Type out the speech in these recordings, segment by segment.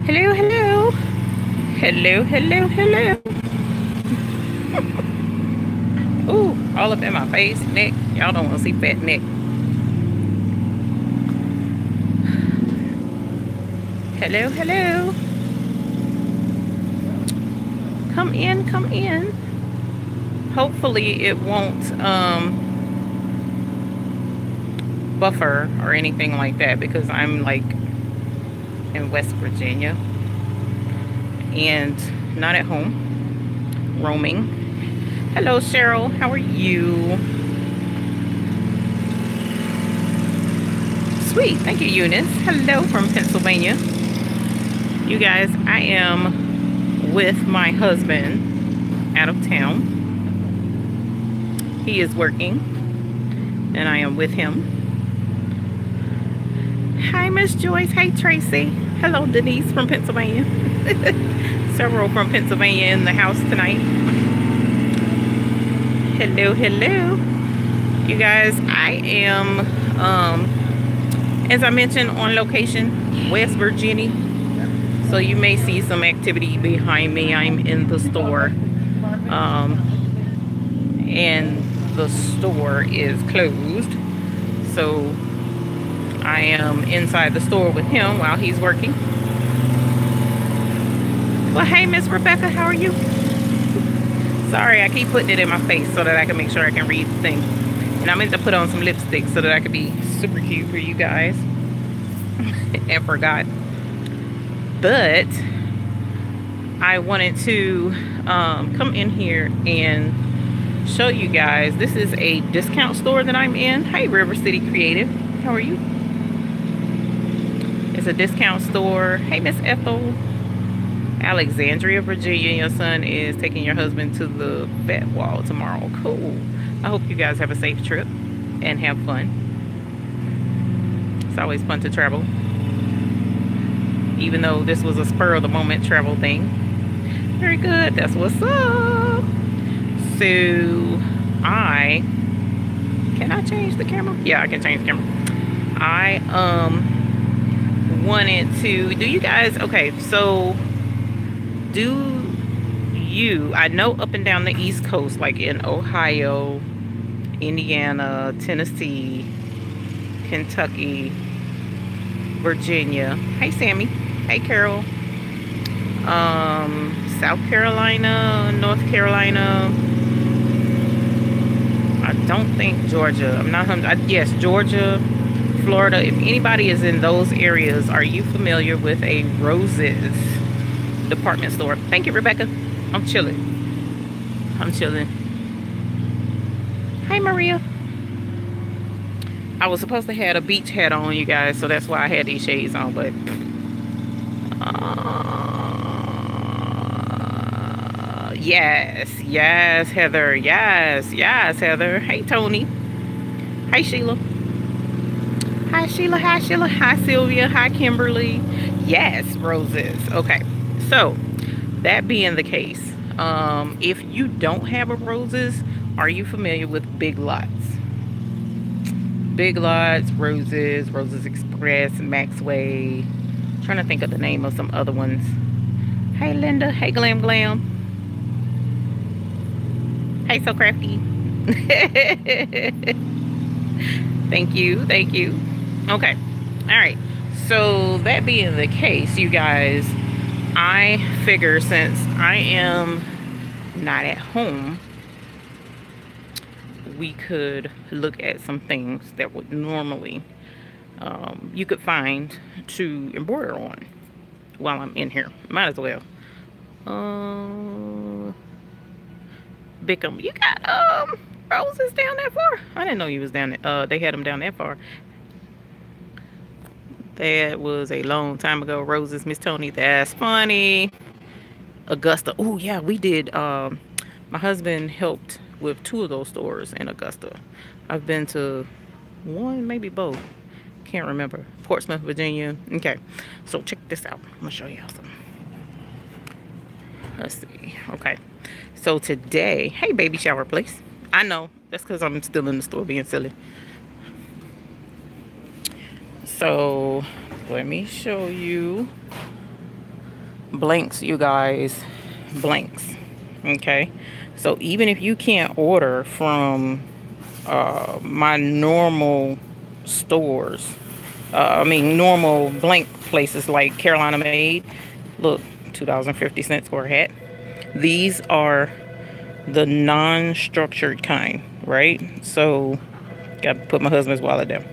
Hello, hello. Hello, hello, hello. Ooh, all up in my face, neck. Y'all don't want to see fat neck. Hello, hello. Come in, come in. Hopefully it won't buffer or anything like that because I'm like in West Virginia and not at home, roaming. Hello, Cheryl. How are you? Sweet. Thank you, Eunice. Hello from Pennsylvania. You guys, I am with my husband out of town. He is working, and I am with him. Hi, Miss Joyce. Hey, Tracy. Hello, Denise from Pennsylvania. Several from Pennsylvania in the house tonight. Hello, hello. You guys, I am, as I mentioned, on location, West Virginia. So you may see some activity behind me. I'm in the store. And the store is closed. So I am inside the store with him while he's working. Well, hey, Miss Rebecca, how are you? Sorry, I keep putting it in my face so that I can make sure I can read the thing. And I meant to put on some lipstick so that I could be super cute for you guys. And forgot. But I wanted to come in here and show you guys. This is a discount store that I'm in. Hey, River City Creative. How are you? It's a discount store. Hey, Miss Ethel. Alexandria, Virginia. Your son is taking your husband to the Fat Wall tomorrow. Cool. I hope you guys have a safe trip and have fun. It's always fun to travel. Even though this was a spur of the moment travel thing. Very good. That's what's up. So can I change the camera? Yeah, I can change the camera. I wanted to do you guys okay, so I know up and down the East Coast, like in Ohio, Indiana, Tennessee, Kentucky, Virginia. Hey, Sammy. Hey, Carol. South Carolina, North Carolina. I don't think Georgia. I'm not. Yes, Georgia, Florida. If anybody is in those areas, are you familiar with a Roses department store? Thank you, Rebecca. I'm chilling. I'm chilling. Hi, Maria. I was supposed to have a beach hat on, you guys, so that's why I had these shades on, but yes, Heather. Yes, Heather. Hey, Tony. Hey, Sheila. Hi, Sheila. Hi, Sheila. Hi, Sylvia. Hi, Kimberly. Yes, Roses. Okay. So, that being the case, if you don't have a Roses, are you familiar with Big Lots? Big Lots, Roses, Roses Express, Maxway. I'm trying to think of the name of some other ones. Hey, Linda. Hey, Glam Glam. Hey, So Crafty. Thank you. Thank you. Okay. All right. So that being the case, you guys, I figure since I am not at home, we could look at some things that would normally you could find to embroider on while I'm in here. Might as well. Bickham, you got Roses down that far? I didn't know you was down there. They had them down that far. That was a long time ago. Roses, Miss Tony. That's funny. Augusta. Oh yeah, we did. My husband helped with 2 of those stores in Augusta. I've been to 1, maybe both. Can't remember. Portsmouth, Virginia. Okay, so check this out. I'm gonna show y'all some. Let's see. Okay, so today, hey, baby shower place. I know that's because I'm still in the store being silly. So let me show you blanks, you guys. Blanks. Okay, so even if you can't order from my normal stores, I mean normal blank places like Carolina Made, look, $2.50 for a hat. These are the non-structured kind, right? So gotta put my husband's wallet down.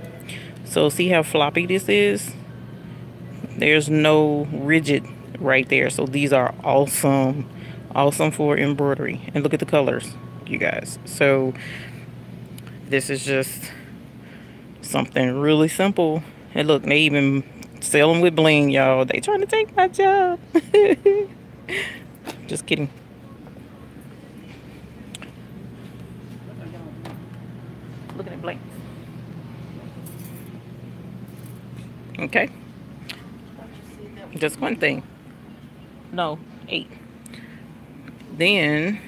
So see how floppy this is? There's no rigid right there. So these are awesome. Awesome for embroidery. And look at the colors, you guys. So this is just something really simple. And look, they even sell them with bling, y'all. They trying to take my job. Just kidding. Look at the blanks. Okay. Just one thing. No, 8. Then,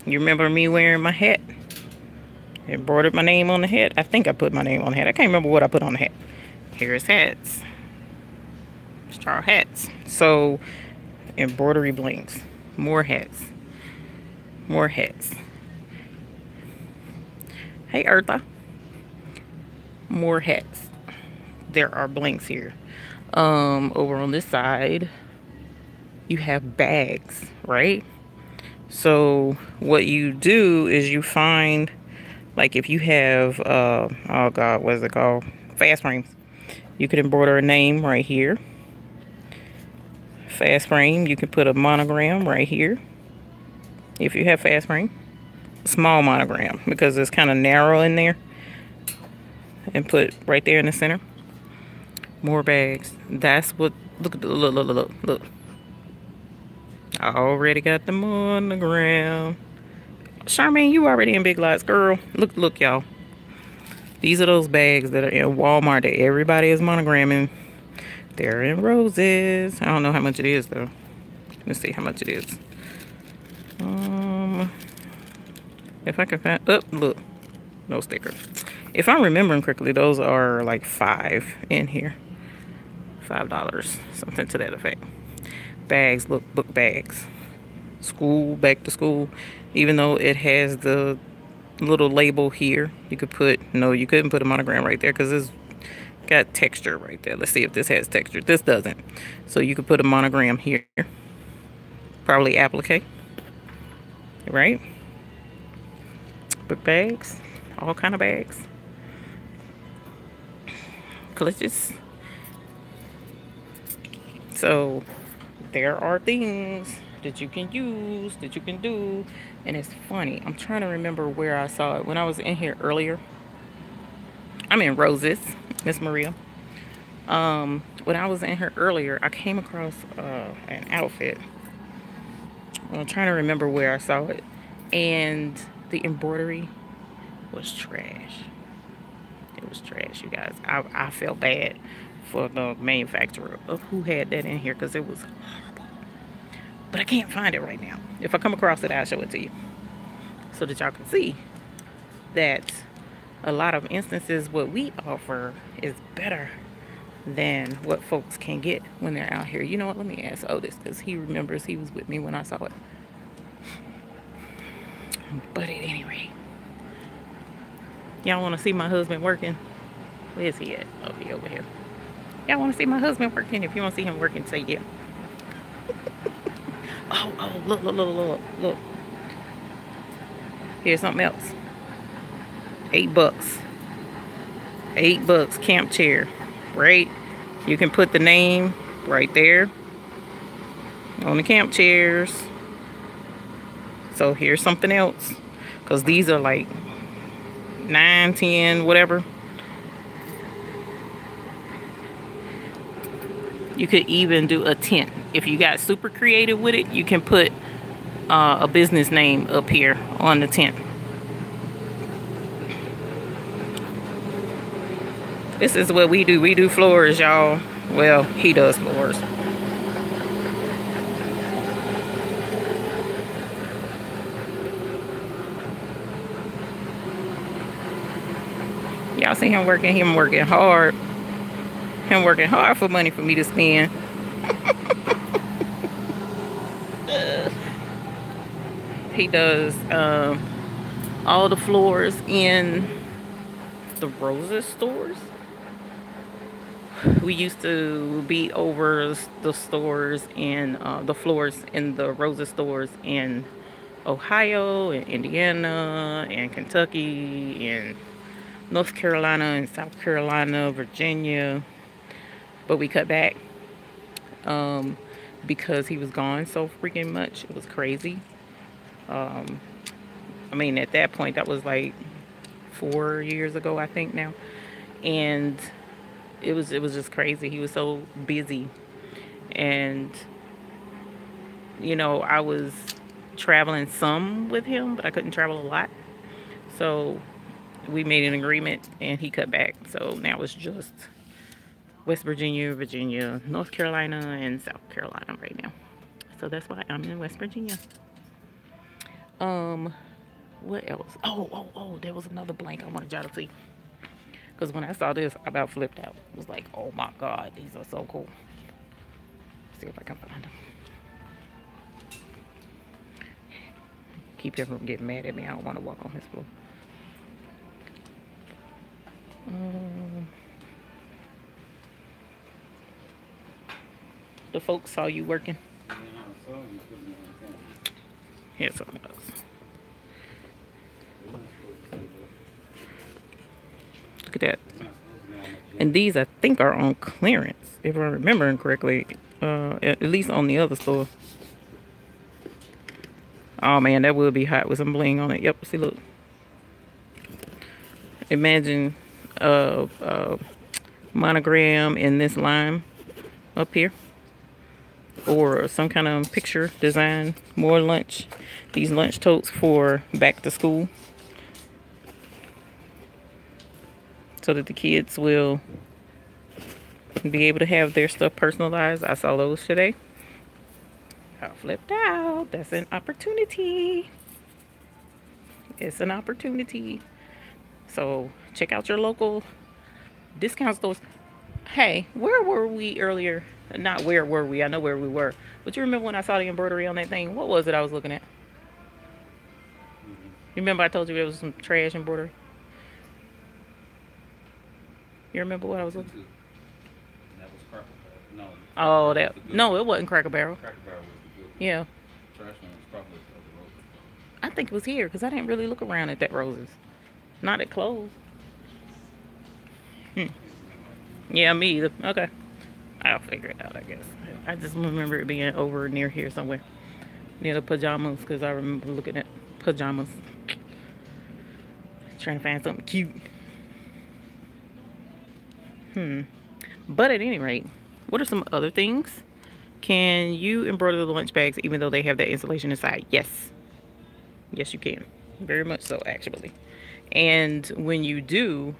you remember me wearing my hat? Embroidered my name on the hat. I think I put my name on the hat. I can't remember what I put on the hat. Here's hats. Straw hats. So, embroidery blings. More hats. More hats. Hey, Eartha. More hats. There are blinks here. Over on this side, you have bags, right? So what you do is you find, like if you have, oh God, what is it called? Fast frames. You could embroider a name right here. Fast frame, you can put a monogram right here. If you have fast frame. Small monogram, because it's kind of narrow in there. And put right there in the center. More bags. That's what, look, look. I already got the monogram. Charmaine, you already in Big Lots, girl. Look, y'all. These are those bags that are in Walmart that everybody is monogramming. They're in roses. I don't know how much it is, though. Let's see how much it is. If I can find, oh, look. No sticker. If I'm remembering correctly, those are like $5 in here. $5, something to that effect. Bags, look, book bags. School, back to school. Even though it has the little label here, you could put, no, you couldn't put a monogram right there because it's got texture right there. Let's see if this has texture. This doesn't. So you could put a monogram here. Probably applique. Right? Book bags. All kind of bags. Clutches. So there are things that you can use, that you can do. And it's funny, I'm trying to remember where I saw it. When I was in here earlier, I'm in Roses, Miss Maria. When I was in here earlier, I came across an outfit. I'm trying to remember where I saw it. And the embroidery was trash. It was trash, you guys. I felt bad for the manufacturer of who had that in here because it was horrible. But I can't find it right now. If I come across it, I'll show it to you so that y'all can see that a lot of instances what we offer is better than what folks can get when they're out here. You know what? Let me ask Otis because he remembers he was with me when I saw it. But at any rate, y'all want to see my husband working? Where is he at? Oh, he over here. Y'all want to see my husband working? If you want to see him working, say yeah. Oh, look. Here's something else. $8. $8 camp chair, right? You can put the name right there on the camp chairs. So here's something else, because these are like 9, 10, whatever. You could even do a tent. If you got super creative with it, you can put a business name up here on the tent. This is what we do. We do floors, y'all. Well, he does floors. Y'all see him working hard. Him working hard for money for me to spend. He does all the floors in the Roses stores. We used to be over the stores in the floors in the Roses stores in Ohio and Indiana and Kentucky and North Carolina and South Carolina, Virginia. But we cut back um, because he was gone so freaking much. It was crazy. I mean, at that point, that was like 4 years ago, I think now, and it was just crazy. He was so busy, and I was traveling some with him, but I couldn't travel a lot. So we made an agreement, and he cut back. So now it's just West Virginia, Virginia, North Carolina, and South Carolina right now. So that's why I'm in West Virginia. Um, what else? Oh, there was another blank I wanted y'all to see. Because when I saw this, I about flipped out. It was like, oh my God, these are so cool. Let's see if I can find them. Keep him from getting mad at me. I don't want to walk on his floor. The folks saw you working. Here's some of those. Look at that. And these, I think, are on clearance, if I'm remembering correctly. At least on the other store. Oh man, that would be hot with some bling on it. Yep, see, look. Imagine a monogram in this lime up here. Or some kind of picture design. More lunch. These lunch totes for back to school. So that the kids will be able to have their stuff personalized. I saw those today. I flipped out. That's an opportunity. It's an opportunity. So check out your local discount stores. Hey, where were we earlier? Not where were we? I know where we were. But you remember when I saw the embroidery on that thing? What was it I was looking at? You remember I told you there was some trash embroidery? You remember what I was looking at? That was Cracker Barrel. No. Oh, no, it wasn't Cracker Barrel. Cracker Barrel was the good one. Yeah. Trash man was probably the Roses. I think it was here because I didn't really look around at that Roses. Not at closed. Yeah, me either. Okay. I'll figure it out, I guess. I just remember it being over near here somewhere. Near the pajamas, because I remember looking at pajamas. Trying to find something cute. But at any rate, what are some other things? Can you embroider the lunch bags even though they have that insulation inside? Yes. Yes, you can. Very much so, actually. And when you do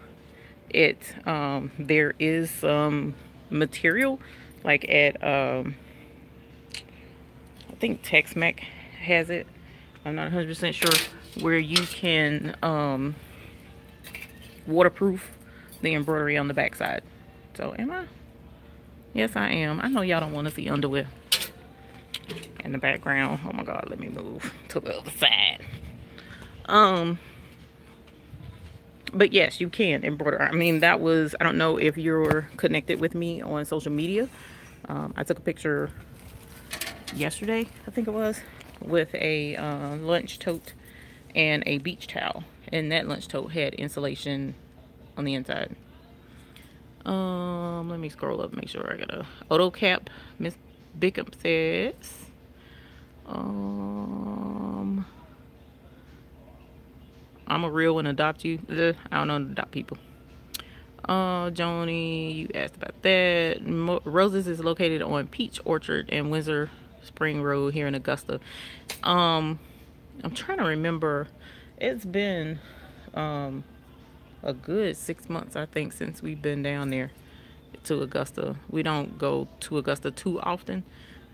it, there is some material, like at, I think Tex-Mex has it. I'm not 100% sure, where you can waterproof the embroidery on the backside. So am I? Yes, I am. I know y'all don't want to see underwear in the background. Oh my God, let me move to the other side. But yes, you can embroider. I mean, that was, I don't know if you're connected with me on social media. I took a picture yesterday, I think it was, with a lunch tote and a beach towel. And that lunch tote had insulation on the inside. Let me scroll up, make sure I got a auto cap. Miss Bickham says, I'm a real one, adopt you. I don't know, adopt people. Joni, you asked about that. Roses is located on Peach Orchard and Windsor Spring Road here in Augusta. I'm trying to remember. It's been a good 6 months, I think, since we've been down there to Augusta. We don't go to Augusta too often.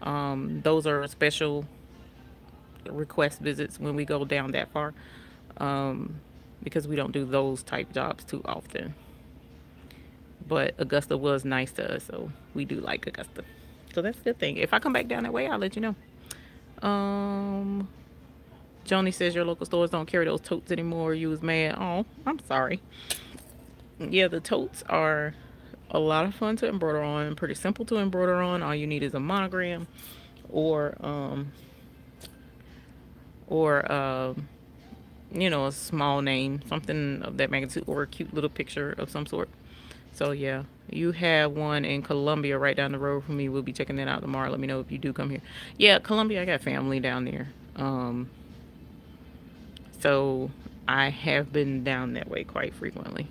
Those are special request visits when we go down that far, because we don't do those type jobs too often. But Augusta was nice to us, so we do like Augusta. So that's a good thing. If I come back down that way, I'll let you know. Um, Joni says your local stores don't carry those totes anymore. You was mad. Oh, I'm sorry. Yeah, the totes are a lot of fun to embroider on. Pretty simple to embroider on. All you need is a monogram or or you know, a small name, something of that magnitude, or a cute little picture of some sort. So yeah, you have one in Columbia right down the road from me. We'll be checking that out tomorrow. Let me know if you do come here. Yeah, Columbia, I got family down there. So I have been down that way quite frequently.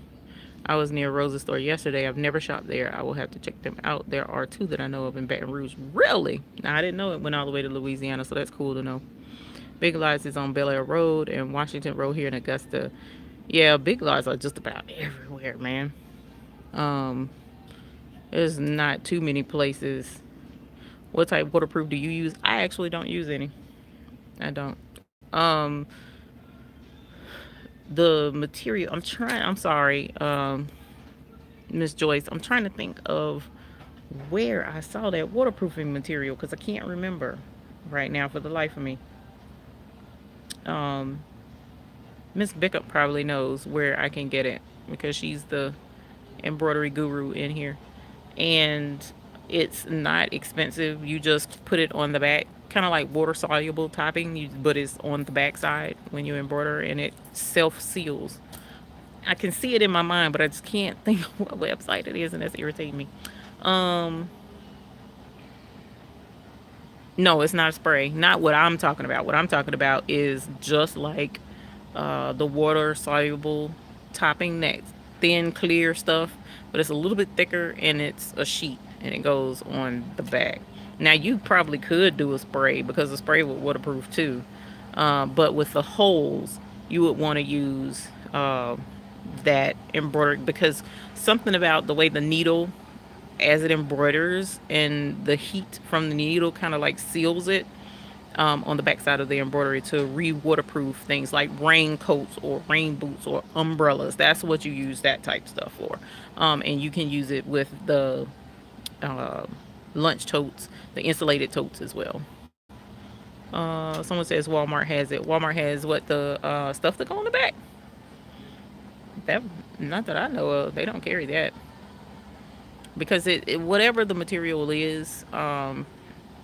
I was near Rose's store yesterday. I've never shopped there. I will have to check them out. There are two that I know of in Baton Rouge. Really? Now, I didn't know it went all the way to Louisiana, so that's cool to know. Big Lots is on Bel Air Road and Washington Road here in Augusta. Yeah, Big Lots are just about everywhere, man. Um, there's not too many places. What type waterproof do you use? I actually don't use any. I don't. The material. I'm trying. I'm sorry, Miss Joyce. I'm trying to think of where I saw that waterproofing material because I can't remember right now for the life of me. Um, Miss Bickup probably knows where I can get it because she's the embroidery guru in here. And it's not expensive. You just put it on the back, kind of like water soluble topping, but it's on the back side when you embroider and it self seals. I can see it in my mind, but I just can't think of what website it is, and that's irritating me. Um, no, it's not a spray. Not what I'm talking about. What I'm talking about is just like the water soluble topping, that thin, clear stuff, but it's a little bit thicker and it's a sheet and it goes on the back. Now, you probably could do a spray because the spray would waterproof too. But with the holes, you would want to use that embroidered because something about the way the needle as it embroiders and the heat from the needle kind of like seals it on the backside of the embroidery to re-waterproof things like raincoats or rain boots or umbrellas. That's what you use that type stuff for. And you can use it with the uh, lunch totes, the insulated totes as well. Someone says Walmart has it. Walmart has what, the stuff that go on the back. That, not that I know of. They don't carry that because it whatever the material is,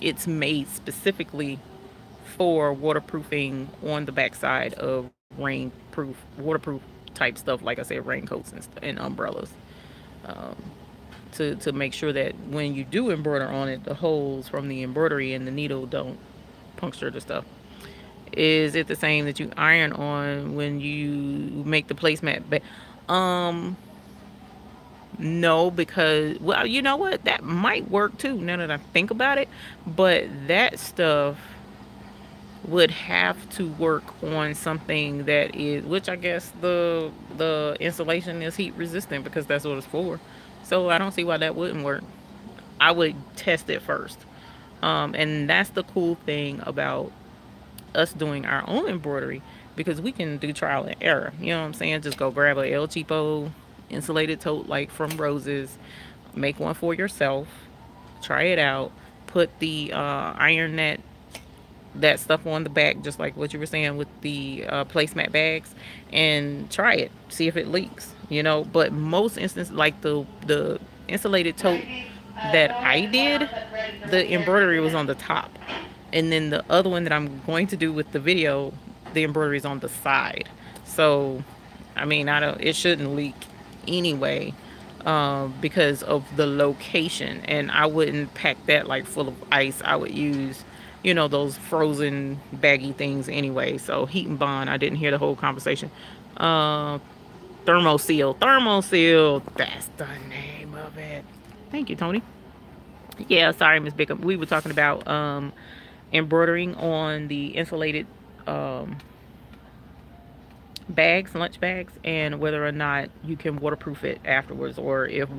it's made specifically for waterproofing on the backside of rainproof, waterproof type stuff. Like I said, raincoats and umbrellas. Um, to make sure that when you do embroider on it, the holes from the embroidery and the needle don't puncture the stuff. Is it the same that you iron on when you make the placemat? Um, no, because, well, you know what? That might work too. Now that I think about it, but that stuff would have to work on something that is, which I guess the insulation is heat resistant because that's what it's for. So I don't see why that wouldn't work. I would test it first. And that's the cool thing about us doing our own embroidery because we can do trial and error. You know what I'm saying? Just go grab a El Cheapo insulated tote like from Roses, make one for yourself, try it out, put the iron that stuff on the back, just like what you were saying with the placemat bags, and try it. See if it leaks. You know, but most instances, like the insulated tote that I did, the embroidery was on the top, and then the other one that I'm going to do with the video, the embroidery is on the side. So, I mean, I don't. It shouldn't leak anyway. Because of the location, and I wouldn't pack that like full of ice. I would use, you know, those frozen baggy things anyway. So heat and bond. I didn't hear the whole conversation. Uh, thermoseal. That's the name of it. Thank you, Tony. Yeah, sorry, Miss Bickham. We were talking about embroidering on the insulated um, bags, lunch bags, and whether or not you can waterproof it afterwards, or if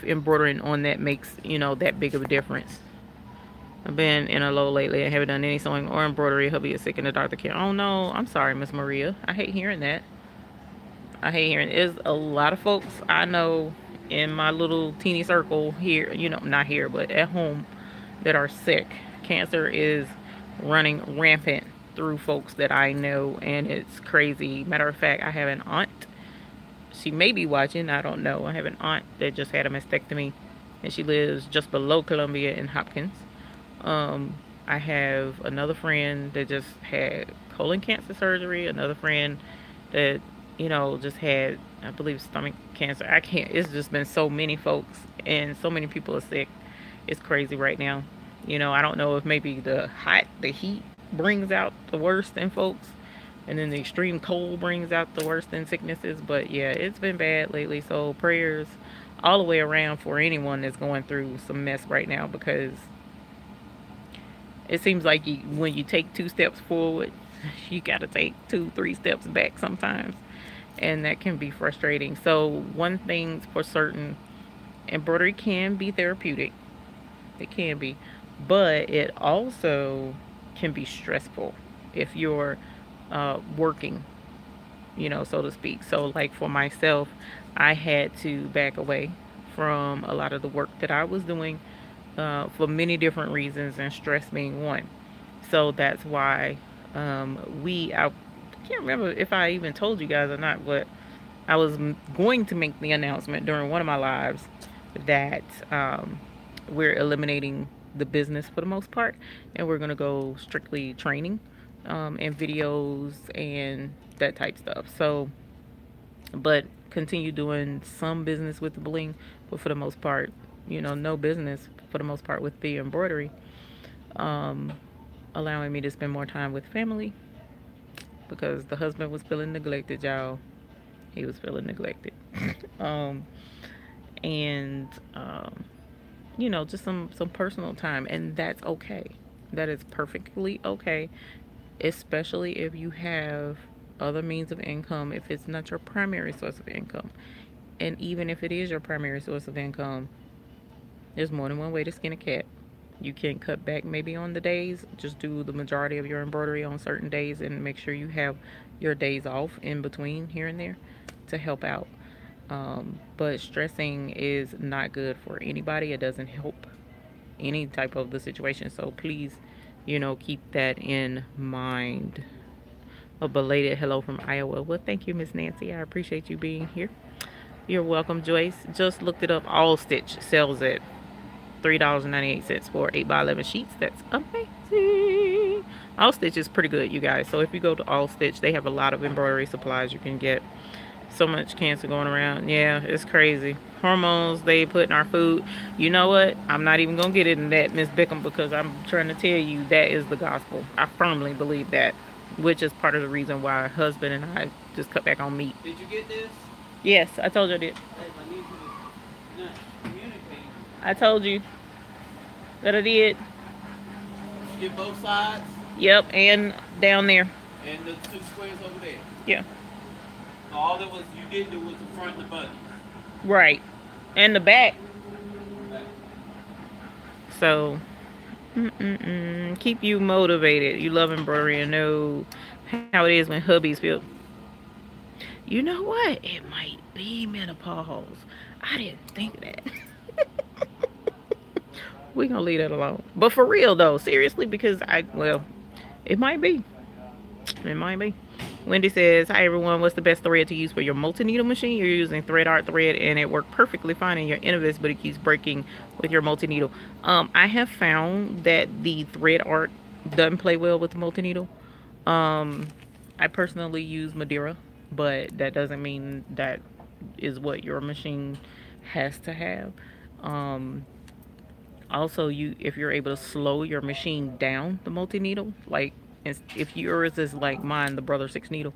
embroidering on that makes, you know, that big of a difference. I've been in a low lately. I haven't done any sewing or embroidery. Hubby is sick and the doctor can't. Oh no, I'm sorry, Miss Maria. I hate hearing that. I hate hearing it. There's a lot of folks I know in my little teeny circle here, you know, not here, but at home, that are sick. Cancer is running rampant through folks that I know, and it's crazy. Matter of fact, I have an aunt. She may be watching, I don't know. I have an aunt that just had a mastectomy, and she lives just below Columbia in Hopkins. Um, I have another friend that just had colon cancer surgery. Another friend that, just had, I believe, stomach cancer. I can't. It's just been so many folks, and so many people are sick. It's crazy right now. I don't know if maybe the heat brings out the worst in folks, and then the extreme cold brings out the worst in sicknesses. But yeah, it's been bad lately. So prayers all the way around for anyone that's going through some mess right now, because it seems like when you take 2 steps forward, you got to take 2, 3 steps back sometimes, and that can be frustrating. So one thing's for certain: embroidery can be therapeutic. It can be, but it also can be stressful if you're working, so to speak. So, like for myself, I had to back away from a lot of the work that I was doing for many different reasons, and stress being one. So that's why I can't remember if I even told you guys or not, but I was going to make the announcement during one of my lives that we're eliminating the business for the most part, and we're going to go strictly training and videos and that type stuff. So, but continue doing some business with the bling, but for the most part, no business for the most part with the embroidery, um, allowing me to spend more time with family, because the husband was feeling neglected, y'all. He was feeling neglected. um, and just some personal time, and that's okay. That is perfectly okay, especially if you have other means of income. If it's not your primary source of income, and even if it is your primary source of income, there's more than one way to skin a cat. You can cut back maybe on the days. Just do the majority of your embroidery on certain days, and make sure you have your days off in between here and there to help out. But stressing is not good for anybody. It doesn't help any type of the situation. So please, keep that in mind. A belated hello from Iowa. Well, thank you, Miss Nancy. I appreciate you being here. You're welcome, Joyce. Just looked it up. All Stitch sells at $3.98 for 8x11 sheets. That's amazing. All Stitch is pretty good, you guys. So if you go to All Stitch, they have a lot of embroidery supplies you can get. So much cancer going around. Yeah, it's crazy. Hormones they put in our food. You know what? I'm not even gonna get into that, Miss Bickham, because I'm trying to tell you that is the gospel. I firmly believe that, which is part of the reason why husband and I just cut back on meat. Did you get this? Yes, I told you I did. Hey, I need you to not communicate. I told you that I did. Get both sides Yep, and down there. and the 2 squares over there. Yeah, All that was you didn't do was the front and the buttons. right, and the back. So, keep you motivated. You love embroidery and know how it is when hubbies feel. You know what? It might be menopause. I didn't think of that. We're gonna leave that alone. But for real though, seriously, because it might be. It might be. Wendy says, hi everyone, what's the best thread to use for your multi-needle machine? You're using thread art thread and it worked perfectly fine in your Innovis, but it keeps breaking with your multi-needle. I have found that the thread art doesn't play well with the multi-needle. I personally use Madeira, but that doesn't mean that is what your machine has to have. Also, if you're able to slow your machine down, the multi-needle, like if yours is like mine, the Brother 6 needle,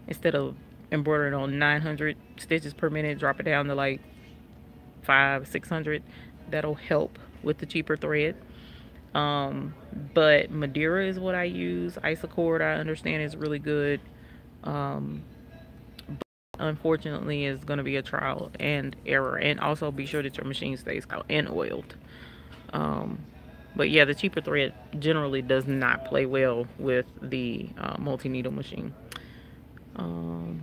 instead of embroidering on 900 stitches per minute, drop it down to like 500, 600. That'll help with the cheaper thread. But Madeira is what I use. Isocord, I understand, is really good. Um, Unfortunately, is going to be a trial and error, and also be sure that your machine stays out and oiled. Um, but yeah, the cheaper thread generally does not play well with the multi-needle machine. Um,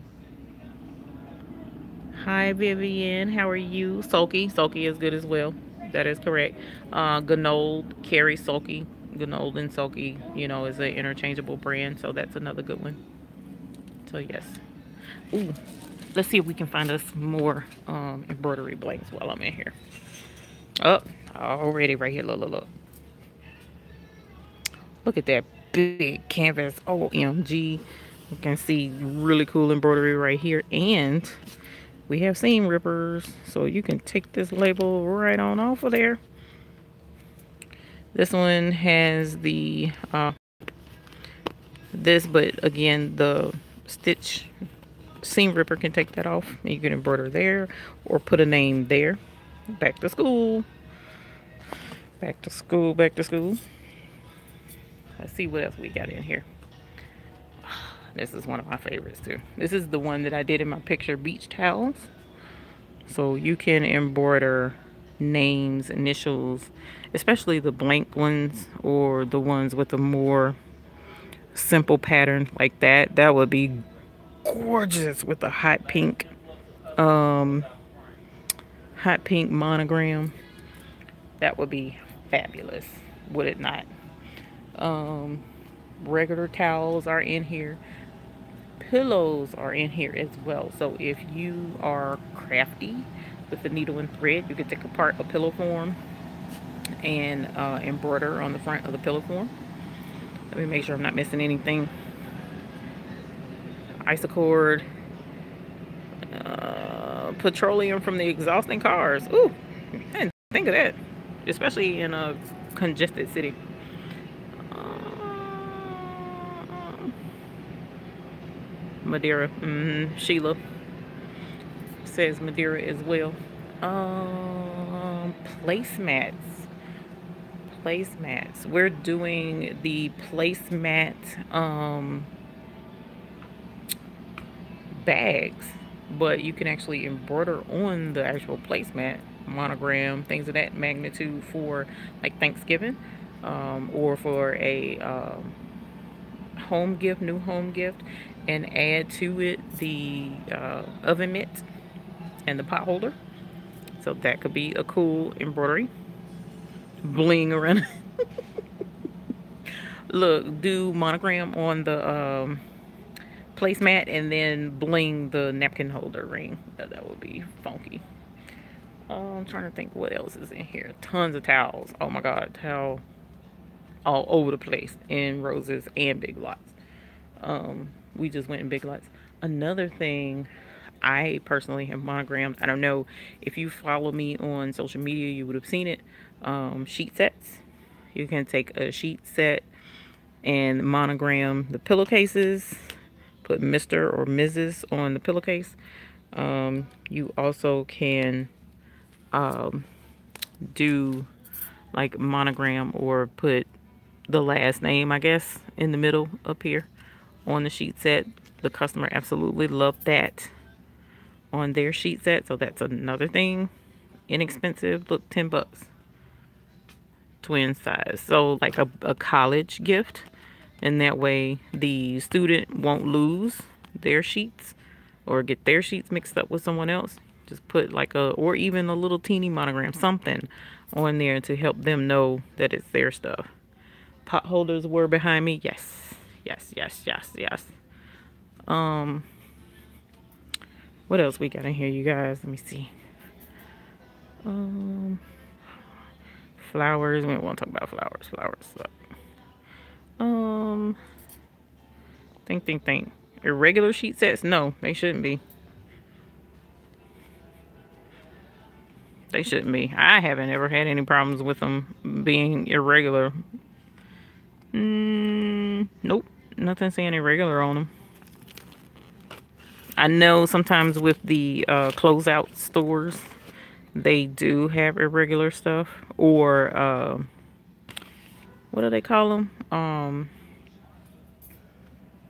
Hi Vivian, how are you? Sulky is good as well. That is correct. Ganold carries Sulky. Ganold and Sulky, you know, is an interchangeable brand, so that's another good one. So yes. Ooh, let's see if we can find us more embroidery blanks while I'm in here. Oh, already right here. Look, look, look. Look at that big canvas. OMG. You can see really cool embroidery right here. And we have seam rippers. So you can take this label right on off of there. This one has the this, but again, the stitch seam ripper can take that off. You can embroider there or put a name there. Back to school. Back to school, back to school. Let's see what else we got in here. This is one of my favorites too. This is the one that I did in my picture, beach towels. So you can embroider names, initials, especially the blank ones or the ones with a more simple pattern like that. That would be gorgeous with a hot pink monogram. That would be fabulous, would it not? Um, Regular towels are in here. Pillows are in here as well. So if you are crafty with the needle and thread, you can take apart a pillow form and embroider on the front of the pillow form. Let me make sure I'm not missing anything. Isocord, petroleum from the exhausting cars. Ooh, I didn't think of that, especially in a congested city. Madeira. Sheila says Madeira as well. Um, Placemats. Placemats. We're doing the placemat bags, but you can actually embroider on the actual placemat, monogram, things of that magnitude for like Thanksgiving, or for a home gift, new home gift, and add to it the oven mitt and the pot holder. So that could be a cool embroidery. Bling around. Look, do monogram on the placemat and then bling the napkin holder ring. That would be funky. I'm trying to think what else is in here. Tons of towels. Oh my god, towel all over the place in Roses and Big Lots. We just went in Big Lots. Another thing I personally have monogrammed. I don't know if you follow me on social media, you would have seen it. Sheet sets. You can take a sheet set and monogram the pillowcases. Put Mr. or Mrs. on the pillowcase. You also can do like monogram or put the last name, I guess, in the middle up here on the sheet set. The customer absolutely loved that on their sheet set, so that's another thing. Inexpensive. Look, $10. Twin size. So like a college gift, and that way the student won't lose their sheets or get their sheets mixed up with someone else. Just put like or even a little teeny monogram, something on there to help them know that it's their stuff. Pot holders were behind me. Yes, yes, yes, yes, yes. What else we got in here, you guys? Let me see. Flowers. We don't want to talk about flowers. Flowers suck. Think. Irregular sheet sets? No, they shouldn't be. They shouldn't be. I haven't ever had any problems with them being irregular. Nope. Nothing saying irregular on them. I know sometimes with the closeout stores, they do have irregular stuff. Or, what do they call them?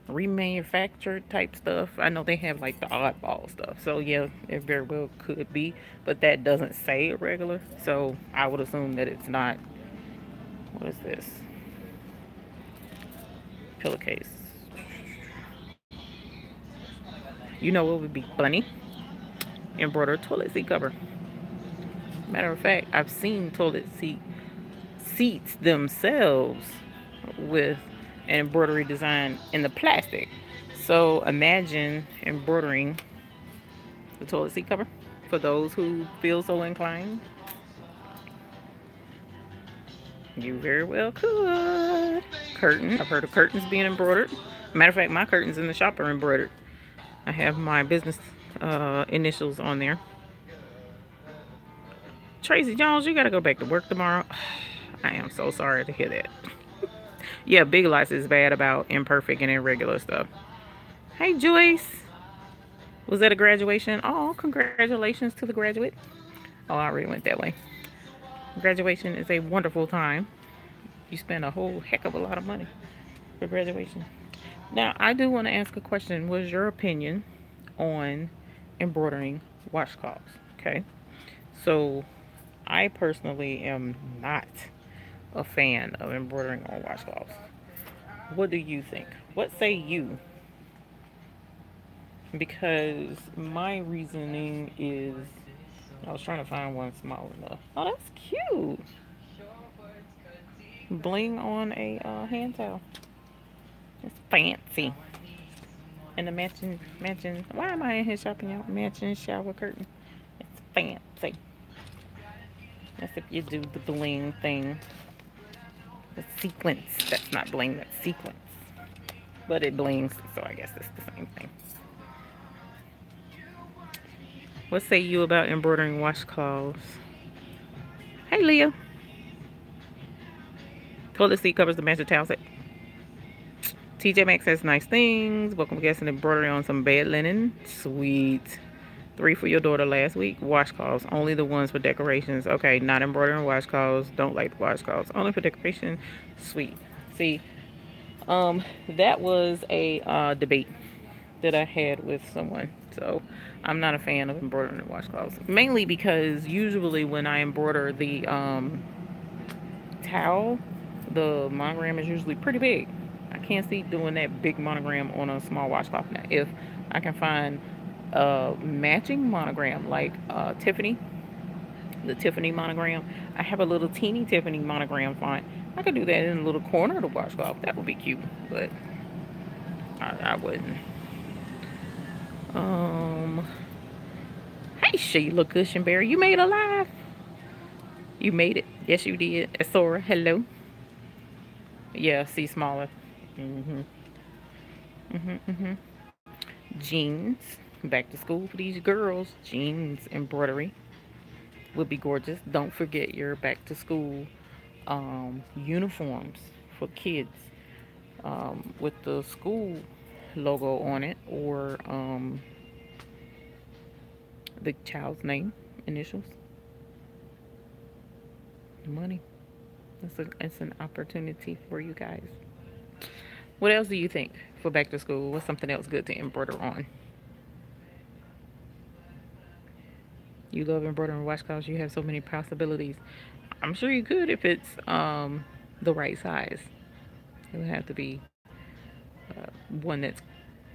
Remanufactured type stuff. I know they have like the oddball stuff. So yeah, it very well could be. But that doesn't say irregular. So I would assume that it's not. What is this? Pillowcase. You know what would be funny? Embroidered toilet seat cover. Matter of fact, I've seen seats themselves with an embroidery design in the plastic. So imagine embroidering the toilet seat cover for those who feel so inclined. You very well could. Curtain. I've heard of curtains being embroidered. Matter of fact, my curtains in the shop are embroidered. I have my business initials on there. Tracy Jones, you gotta go back to work tomorrow. I am so sorry to hear that. Yeah, Big Lots is bad about imperfect and irregular stuff. Hey, Joyce. Was that a graduation? Oh, congratulations to the graduate. Oh, I already went that way. Graduation is a wonderful time. You spend a whole heck of a lot of money for graduation. Now, I do want to ask a question. What is your opinion on embroidering washcloths? Okay. So, I personally am not a fan of embroidering on washcloths. What do you think? What say you? Because my reasoning is I was trying to find one small enough. Oh, that's cute. Bling on a hand towel. It's fancy. And the matching. Why am I in here shopping out? Matching shower curtain. It's fancy. That's if you do the bling thing. The sequence. That's not bling. That's sequence. But it blings, so I guess it's the same thing. What say you about embroidering washcloths? Hey, Leah. Toilet seat covers the match towel set. TJ Maxx has nice things. Welcome guests and embroidery on some bed linen. Sweet. 3 for your daughter last week. Washcloths. Only the ones for decorations. Okay, not embroidering washcloths. Don't like the washcloths. Only for decoration. Sweet. See, that was a debate that I had with someone. So I'm not a fan of embroidering washcloths. Mainly because usually when I embroider the towel, the monogram is usually pretty big. I can't see doing that big monogram on a small washcloth. Now, if I can find a matching monogram like Tiffany, the Tiffany monogram, I have a little teeny Tiffany monogram font. I could do that in a little corner of the washcloth. That would be cute, but I wouldn't. Hey, Sheila Cushenberry, you made a live. You made it. Yes, you did. Sora, hello. Yeah, see smaller. Mm-hmm. Mm-hmm. Mm-hmm. Jeans. Back to school for these girls. Jeans embroidery would be gorgeous. Don't forget your back to school uniforms for kids with the school logo on it or the child's name, initials, money. It's an opportunity for you guys. What else do you think for back to school? What's something else good to embroider on? You love embroidering washcloths. You have so many possibilities. I'm sure you could if it's the right size. It would have to be one that's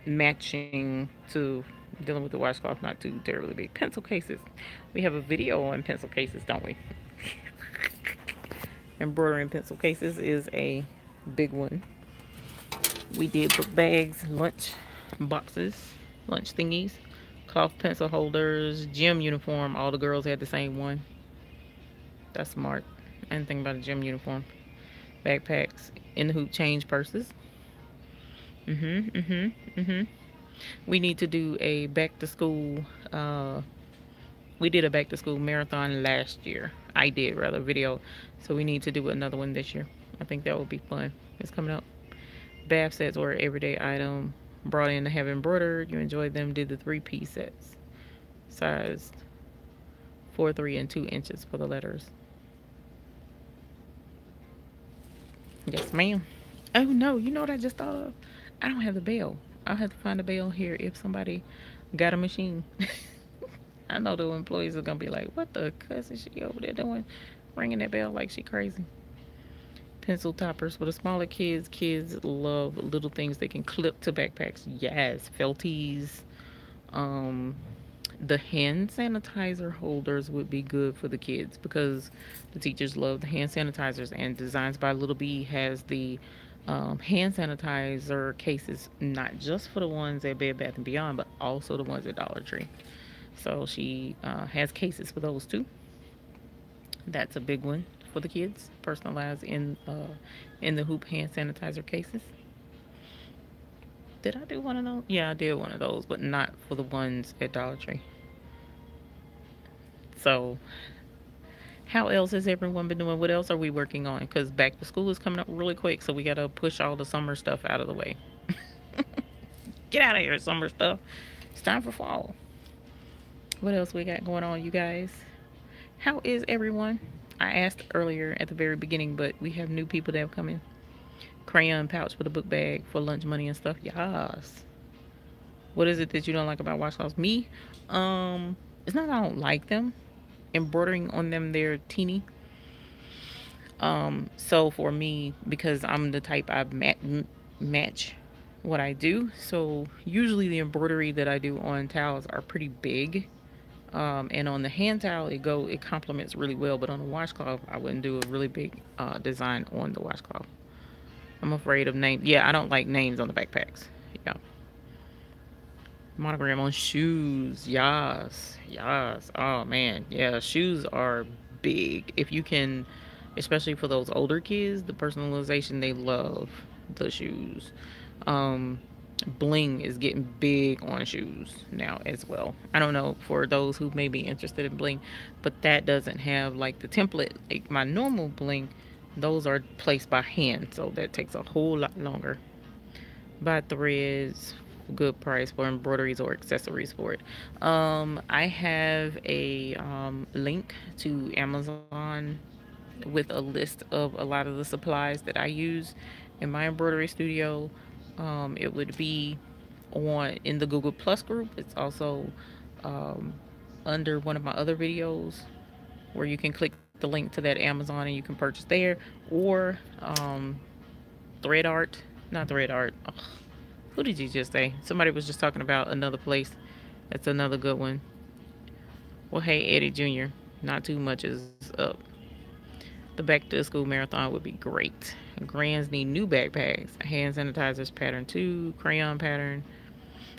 matching to dealing with the washcloth, not too terribly big. Pencil cases. We have a video on pencil cases, don't we? Embroidering pencil cases is a big one. We did book bags, lunch boxes, lunch thingies, cloth pencil holders, gym uniform. All the girls had the same one. That's smart. I didn't think about a gym uniform. Backpacks, in the hoop change purses. We need to do a back to school. We did a back to school marathon last year. I did rather video, so we need to do another one this year. I think that would be fun. It's coming up. Bath sets were an everyday item. Brought in to have embroidered. You enjoyed them. Did the 3-piece sets, sized 4, 3, and 2 inches for the letters. Yes, ma'am. Oh no, you know what I just thought of? I don't have the bell. I'll have to find a bell here if somebody got a machine. I know the employees are gonna be like, "What the cuss is she over there doing, ringing that bell like she crazy?" Pencil toppers for the smaller kids. Kids love little things they can clip to backpacks. Yes, felties, The hand sanitizer holders would be good for the kids because the teachers love the hand sanitizers. And Designs by Little B has the hand sanitizer cases, not just for the ones at Bed Bath and Beyond, but also the ones at Dollar Tree. So she has cases for those too. That's a big one for the kids, personalized in the hoop hand sanitizer cases. Did I do one of those? Yeah, I did one of those, but not for the ones at Dollar Tree. So, how else has everyone been doing? What else are we working on? Because back to school is coming up really quick, so we got to push all the summer stuff out of the way. Get out of here, summer stuff. It's time for fall. What else we got going on, you guys? How is everyone? I asked earlier at the very beginning, but we have new people that have come in. Crayon pouch with a book bag for lunch money and stuff. Yes. What is it that you don't like about washcloths? Me? It's not that I don't like them. Embroidering on them, they're teeny. So for me, because I'm the type match what I do. So usually the embroidery that I do on towels are pretty big. And on the hand towel, it complements really well. But on the washcloth, I wouldn't do a really big design on the washcloth. I'm afraid of names. Yeah, I don't like names on the backpacks. Yeah. Monogram on shoes. Yes. Yes. Oh man. Yeah, shoes are big. If you can, especially for those older kids, the personalization, they love the shoes. Um Bling is getting big on shoes now as well. I don't know for those who may be interested in bling, but that doesn't have like the template like my normal bling. Those are placed by hand, so that takes a whole lot longer. Buy threads, good price for embroideries or accessories for it. I have a link to Amazon with a list of a lot of the supplies that I use in my embroidery studio. It would be on in the Google Plus group. It's also um, under one of my other videos where you can click the link to that Amazon and you can purchase there, or Thread Art, not Thread Art. Ugh, who did you just say? Somebody was just talking about another place. That's another good one. Well, hey, Eddie Jr., not too much is up. The back to school marathon would be great. Grands need new backpacks, hand sanitizers pattern 2, crayon pattern.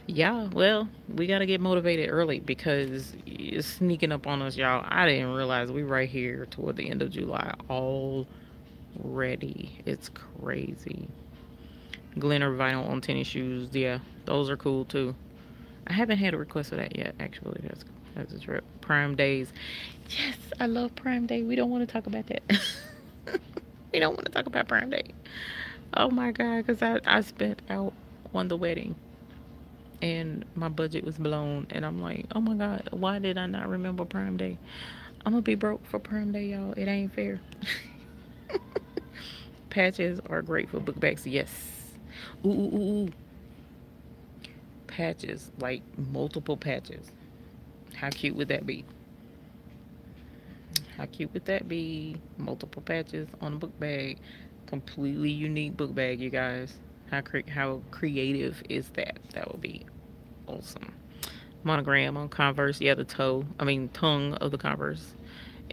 Yeah, well, we got to get motivated early because it's sneaking up on us, y'all. I didn't realize we right here toward the end of July already. It's crazy. Glitter vinyl on tennis shoes. Yeah, those are cool too. I haven't had a request for that yet, actually. That's a trip. Prime days. Yes, I love Prime Day. We don't want to talk about that. We don't want to talk about Prime Day. Oh my God, because I spent out on the wedding and my budget was blown. And I'm like, oh my God, why did I not remember Prime Day? I'm going to be broke for Prime Day, y'all. It ain't fair. Patches are great for book bags. Yes. Ooh, ooh, ooh, ooh. Patches, like multiple patches. How cute would that be? How cute would that be? Multiple patches on a book bag. Completely unique book bag, you guys. How creative is that? That would be awesome. Monogram on Converse. Yeah, tongue of the Converse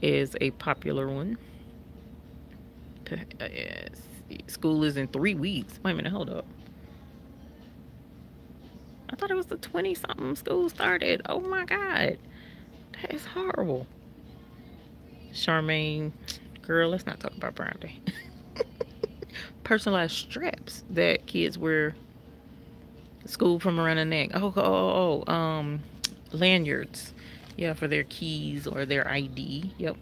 is a popular one. Yes. School is in 3 weeks. Wait a minute, hold up. I thought it was the 20 something school started. Oh my God. That is horrible. Charmaine, girl, let's not talk about Prime Day. Personalized straps that kids wear school from around the neck. Lanyards. Yeah, for their keys or their ID. Yep.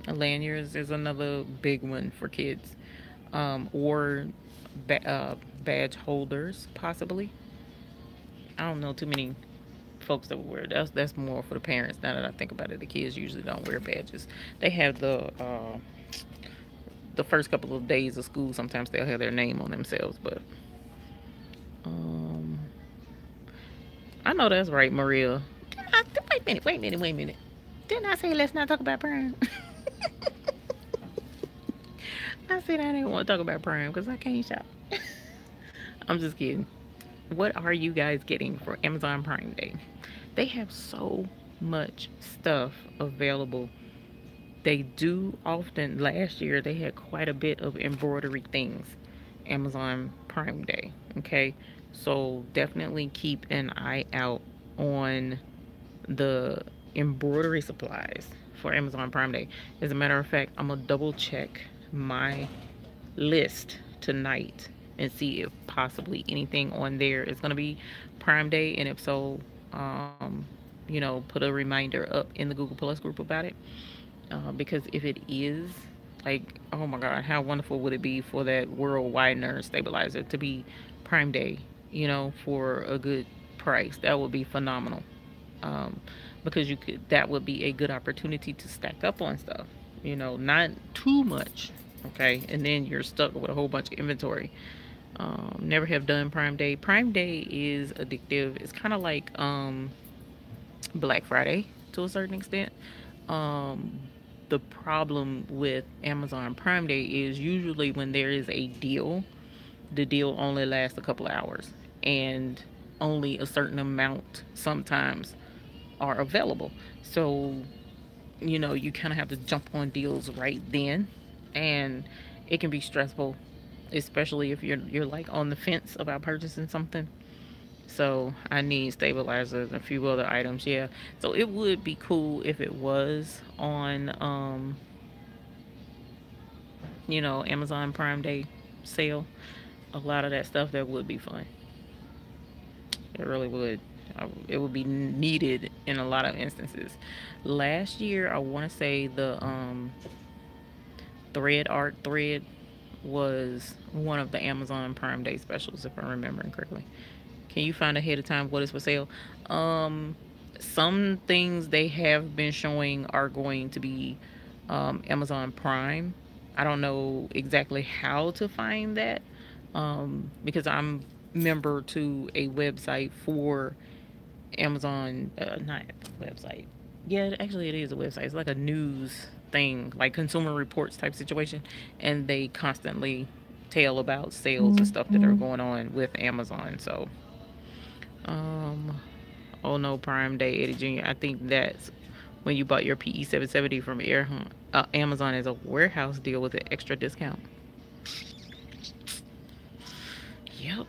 Lanyards is another big one for kids. Or badge holders, possibly. I don't know too many folks that would wear. That's more for the parents. Now that I think about it, the kids usually don't wear badges. They have the first couple of days of school. Sometimes they'll have their name on themselves, but um, I know that's right, Maria. Wait a minute, wait a minute. Didn't I say let's not talk about Prime? I said I didn't want to talk about Prime because I can't shop. I'm just kidding. What are you guys getting for Amazon Prime Day? They have so much stuff available. They do often, last year, they had quite a bit of embroidery things. Amazon Prime Day. Okay. So definitely keep an eye out on the embroidery supplies for Amazon Prime Day. As a matter of fact, I'm going to double check my list tonight and see if possibly anything on there is going to be Prime Day. And if so, put a reminder up in the Google Plus group about it. Because if it is, like, oh my God, how wonderful would it be for that World Widener stabilizer to be Prime Day, for a good price? That would be phenomenal. Um, because that would be a good opportunity to stack up on stuff, not too much. Okay. And then you're stuck with a whole bunch of inventory. Never have done Prime Day. Prime Day is addictive. It's kind of like Black Friday to a certain extent. Um, the problem with Amazon Prime Day is usually when there is a deal, the deal only lasts a couple of hours and only a certain amount sometimes are available. So, you kind of have to jump on deals right then, and it can be stressful, especially if you're like on the fence about purchasing something. So I need stabilizers and a few other items. Yeah. So it would be cool if it was on, Amazon Prime Day sale. A lot of that stuff that would be fun. It really would. It would be needed in a lot of instances. Last year, I want to say the thread art thread was one of the Amazon Prime Day specials, if I'm remembering correctly. Can you find ahead of time what is for sale? Um, some things they have been showing are going to be Amazon Prime. I don't know exactly how to find that because I'm member to a website for Amazon, not website. Yeah, actually, it is a website. It's like a news thing, like Consumer Reports type situation, and they constantly tell about sales and stuff that are going on with Amazon. So, um, oh no, Prime Day, Eddie Jr. I think that's when you bought your PE 770 from Amazon as a warehouse deal with an extra discount. Yep.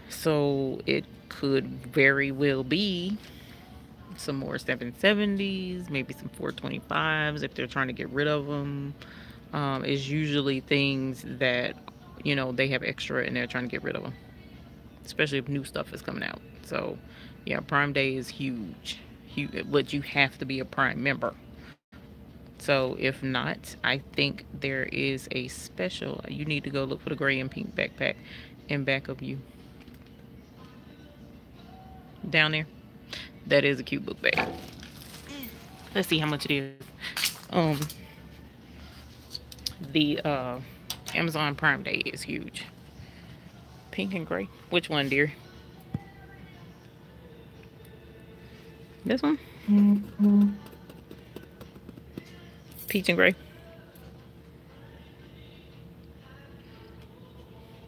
So it could very well be some more 770s, maybe some 425s if they're trying to get rid of them. Is usually things that they have extra and they're trying to get rid of them, especially if new stuff is coming out. So yeah, Prime Day is huge, huge. But you have to be a Prime member. So if not, I think there is a special. You need to go look for the gray and pink backpack in back of you down there. That is a cute book bag. Let's see how much it is. Um, the Amazon Prime Day is huge. Pink and gray. Which one, dear? This one? Peach and gray.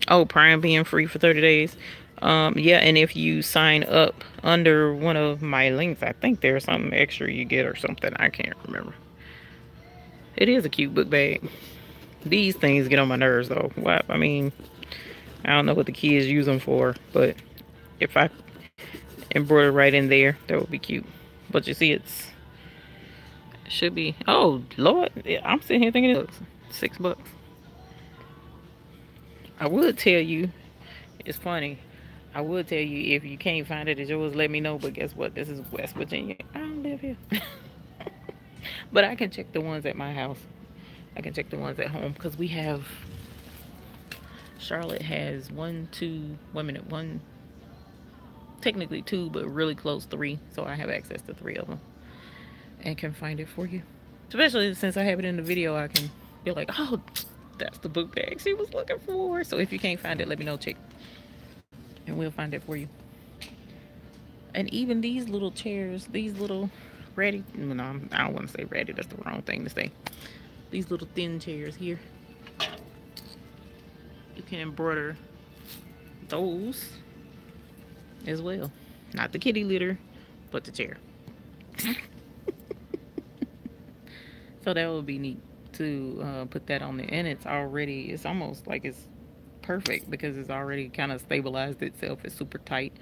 Oh, Prime being free for 30 days. Yeah, and if you sign up under one of my links, I think there's something extra you get or something. I can't remember. It is a cute book bag. These things get on my nerves, though. What? I mean, I don't know what the kids use them for, but if I embroider right in there, that would be cute. But you see, it should be. Oh Lord, I'm sitting here thinking it's $6. I would tell you, it's funny. I would tell you if you can't find it at yours, let me know. But guess what? This is West Virginia. I don't live here. But I can check the ones at my house. I can check the ones at home because we have. Charlotte has one, two. 1 minute, one. Technically two, but really close three. So I have access to three of them and can find it for you. Especially since I have it in the video, I can be like, oh, that's the book bag she was looking for. So if you can't find it, let me know, chick, and we'll find it for you. And even these little chairs, these little ratty, no, I don't want to say ratty, that's the wrong thing to say. These little thin chairs here, you can embroider those as well. Not the kitty litter, but the chair. So that would be neat to put that on there. And it's almost like it's perfect because it's already kind of stabilized itself. It's super tight.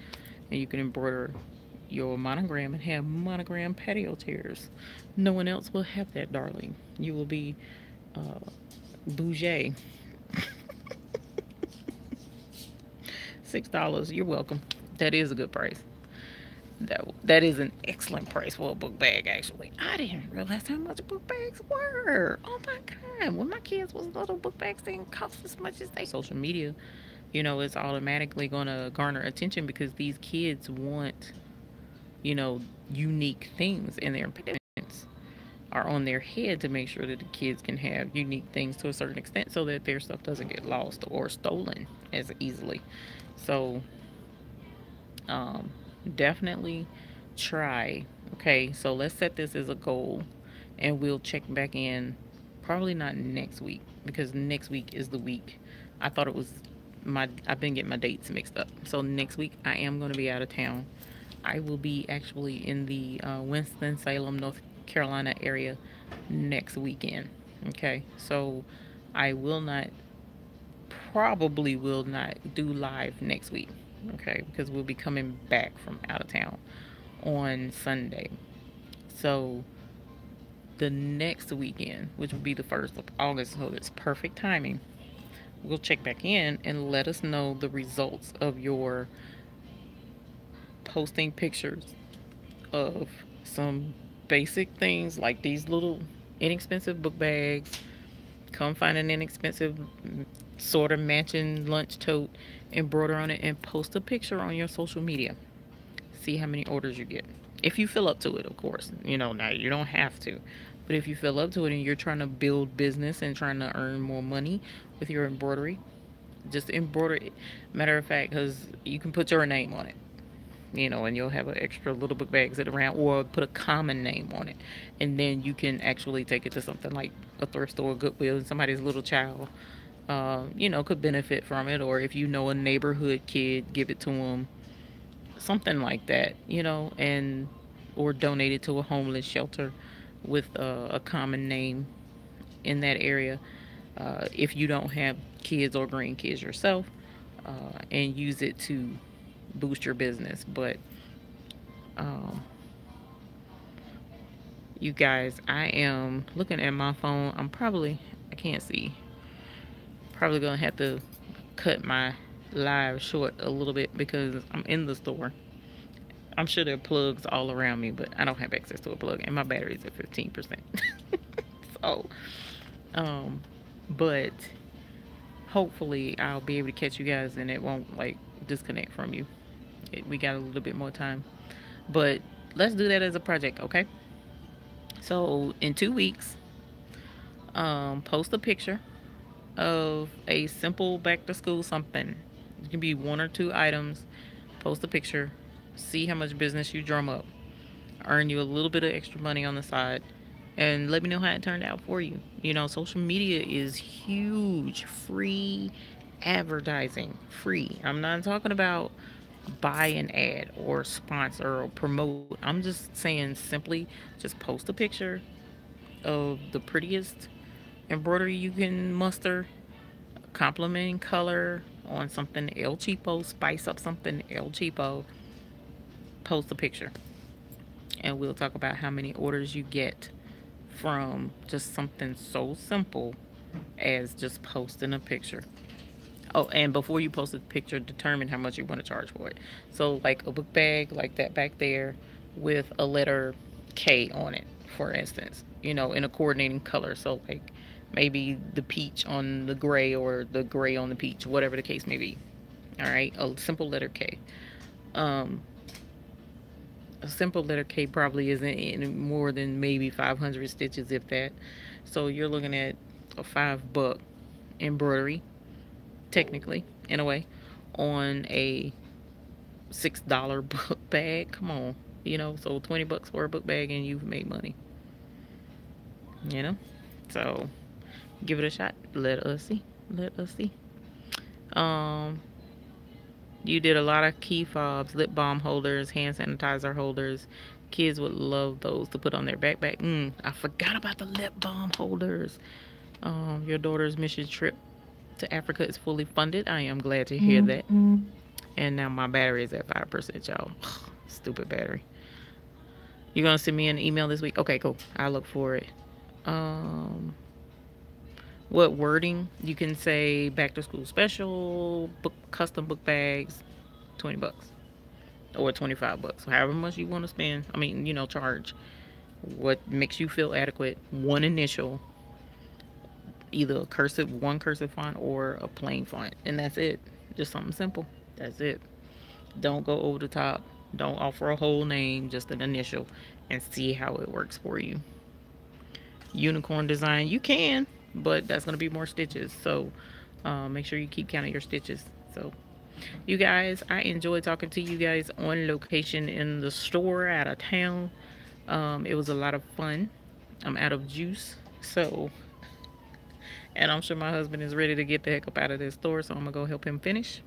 And you can embroider your monogram and have monogram patio chairs. No one else will have that, darling. You will be bougie. $6. You're welcome. That is a good price. That is an excellent price for a book bag. Actually, I didn't realize how much book bags were. Oh my god! When my kids was little, book bags didn't cost as much as they. Social media, it's automatically gonna garner attention because these kids want, you know, unique things, and their parents are on their head to make sure that the kids can have unique things to a certain extent, so that their stuff doesn't get lost or stolen as easily. So um, definitely try. Okay, so let's set this as a goal, and we'll check back in. Probably not next week because next week is the week. I thought it was my. I've been getting my dates mixed up. So next week I am going to be out of town. I will be actually in the Winston Salem, North Carolina area next weekend. Okay, so I will not probably will not do live next week, okay, because we'll be coming back from out of town on Sunday. So the next weekend, which will be the 1st of August, so it's perfect timing. We'll check back in and let us know the results of your posting pictures of some basic things like these little inexpensive book bags. Come find an inexpensive sort of matching lunch tote, embroider on it, and post a picture on your social media. See how many orders you get. If you feel up to it, of course. Now you don't have to. But if you feel up to it and you're trying to build business and trying to earn more money with your embroidery, just embroider it. Matter of fact, because you can put your name on it, and you'll have an extra little book bag sit around, or put a common name on it, and then you can actually take it to something like a thrift store, Goodwill, and somebody's little child, could benefit from it, or if you know a neighborhood kid, give it to them, something like that, and or donate it to a homeless shelter with a common name in that area. If you don't have kids or grandkids yourself, and use it to boost your business, but um, you guys, I am looking at my phone. I can't see. Probably gonna have to cut my live short a little bit because I'm in the store. I'm sure there are plugs all around me, but I don't have access to a plug, and my battery's at 15%. So, um, but hopefully I'll be able to catch you guys and it won't like disconnect from you. We got a little bit more time, but let's do that as a project, okay? So in 2 weeks, post a picture of a simple back to school something. It can be one or two items. Post a picture. See how much business you drum up. Earn you a little bit of extra money on the side. And let me know how it turned out for you. Social media is huge. Free advertising. Free. I'm not talking about buy an ad or sponsor or promote. I'm just saying simply just post a picture of the prettiest embroidery you can muster, complementing color on something El Cheapo, spice up something El Cheapo, post a picture. And we'll talk about how many orders you get from just something so simple as just posting a picture. Oh, and before you post a picture, determine how much you want to charge for it. So, like a book bag, like that back there, with a letter K on it, for instance, in a coordinating color. So, like maybe the peach on the gray or the gray on the peach, whatever the case may be. All right, a simple letter K. Um, a simple letter K probably isn't in more than maybe 500 stitches, if that. So, you're looking at a $5 embroidery technically, in a way, on a $6 book bag. Come on, so $20 for a book bag and you've made money. You know, so give it a shot. Let us see. Let us see. Um, you did a lot of key fobs, lip balm holders, hand sanitizer holders, Kids would love those to put on their backpack. I forgot about the lip balm holders. Your daughter's mission trip to Africa is fully funded. I am glad to hear that. And now my battery is at 5%, y'all. Stupid battery. You're gonna send me an email this week? Okay, cool. I look for it. Um, what wording? You can say back to school special, book custom book bags, $20 or $25, however much you want to spend. I mean, charge. What makes you feel adequate? One initial, either a cursive, one cursive font or a plain font, and that's it. Just something simple. That's it. Don't go over the top. Don't offer a whole name, just an initial, and see how it works for you. Unicorn design, you can, but that's going to be more stitches. So make sure you keep counting your stitches. So, you guys, I enjoyed talking to you guys on location in the store out of town. It was a lot of fun. I'm out of juice. So, and I'm sure my husband is ready to get the heck up out of this store. So, I'm going to go help him finish.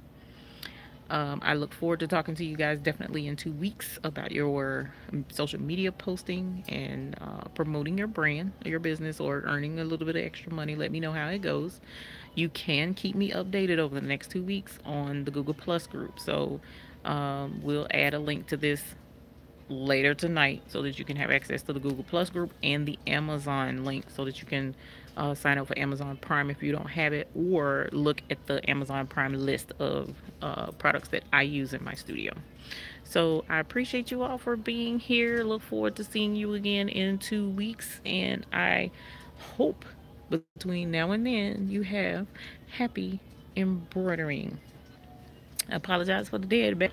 I look forward to talking to you guys definitely in 2 weeks about your social media posting and promoting your brand, your business, or earning a little bit of extra money. Let me know how it goes. You can keep me updated over the next 2 weeks on the Google Plus group. So we'll add a link to this later tonight so that you can have access to the Google Plus group and the Amazon link so that you can sign up for Amazon Prime if you don't have it, or look at the Amazon Prime list of products that I use in my studio. So I appreciate you all for being here. Look forward to seeing you again in 2 weeks, and I hope between now and then you have happy embroidering. I apologize for the dead back.